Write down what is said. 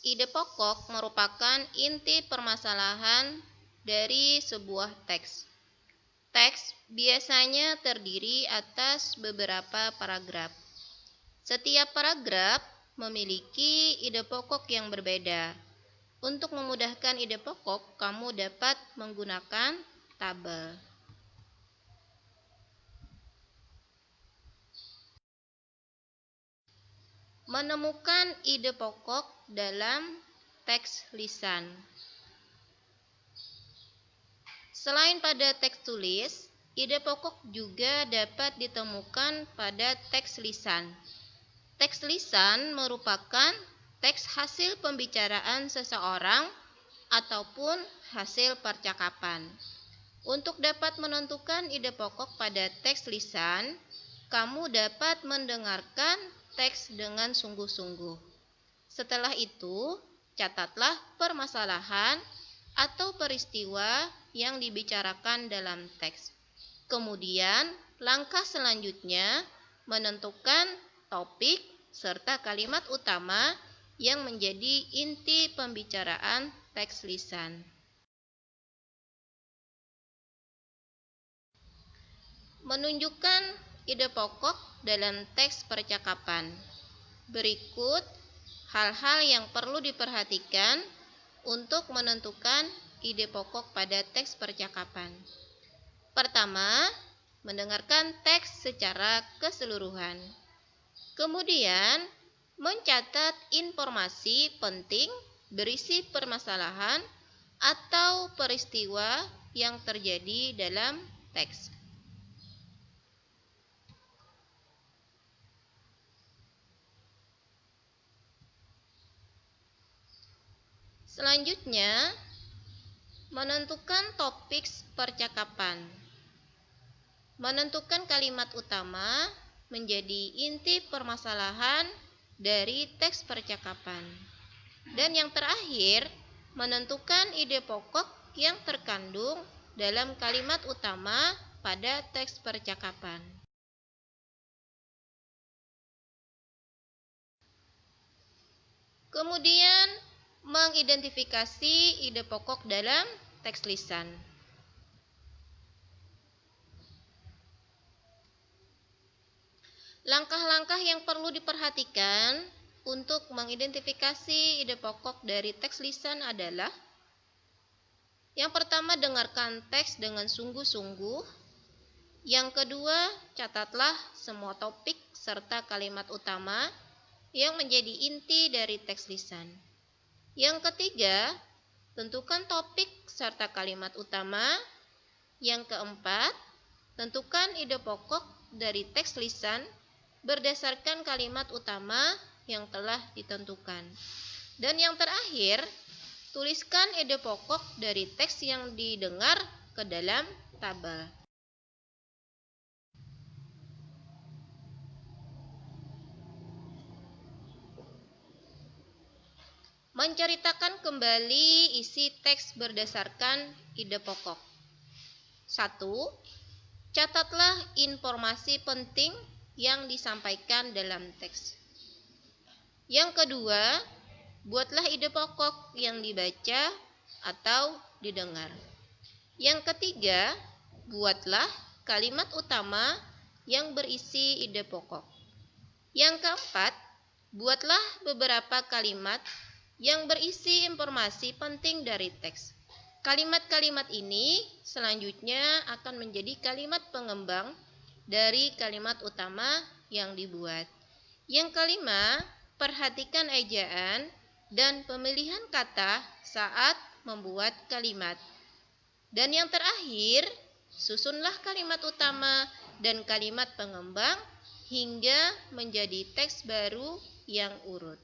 Ide pokok merupakan inti permasalahan dari sebuah teks. Teks biasanya terdiri atas beberapa paragraf. Setiap paragraf memiliki ide pokok yang berbeda. Untuk memudahkan ide pokok, kamu dapat menggunakan tabel. Menemukan ide pokok dalam teks lisan. Selain pada teks tulis, ide pokok juga dapat ditemukan pada teks lisan. Teks lisan merupakan teks hasil pembicaraan seseorang ataupun hasil percakapan. Untuk dapat menentukan ide pokok pada teks lisan, kamu dapat mendengarkan teks dengan sungguh-sungguh. Setelah itu, catatlah permasalahan atau peristiwa yang dibicarakan dalam teks. Kemudian, langkah selanjutnya menentukan topik serta kalimat utama yang menjadi inti pembicaraan teks lisan. Menunjukkan ide pokok dalam teks percakapan. Berikut hal-hal yang perlu diperhatikan untuk menentukan ide pokok pada teks percakapan. Pertama, mendengarkan teks secara keseluruhan. Kemudian, mencatat informasi penting berisi permasalahan atau peristiwa yang terjadi dalam teks. Selanjutnya, menentukan topik percakapan. Menentukan kalimat utama menjadi inti permasalahan dari teks percakapan. Dan yang terakhir, menentukan ide pokok yang terkandung dalam kalimat utama pada teks percakapan. Kemudian, mengidentifikasi ide pokok dalam teks lisan. Langkah-langkah yang perlu diperhatikan untuk mengidentifikasi ide pokok dari teks lisan adalah: yang pertama, dengarkan teks dengan sungguh-sungguh. Yang kedua, catatlah semua topik serta kalimat utama yang menjadi inti dari teks lisan. Yang ketiga, tentukan topik serta kalimat utama. Yang keempat, tentukan ide pokok dari teks lisan berdasarkan kalimat utama yang telah ditentukan. Dan yang terakhir, tuliskan ide pokok dari teks yang didengar ke dalam tabel. Menceritakan kembali isi teks berdasarkan ide pokok. 1. Catatlah informasi penting yang disampaikan dalam teks. Yang kedua, buatlah ide pokok yang dibaca atau didengar. Yang ketiga, buatlah kalimat utama yang berisi ide pokok. Yang keempat, buatlah beberapa kalimat yang berisi informasi penting dari teks. Kalimat-kalimat ini selanjutnya akan menjadi kalimat pengembang dari kalimat utama yang dibuat. Yang kelima, perhatikan ejaan dan pemilihan kata saat membuat kalimat. Dan yang terakhir, susunlah kalimat utama dan kalimat pengembang hingga menjadi teks baru yang urut.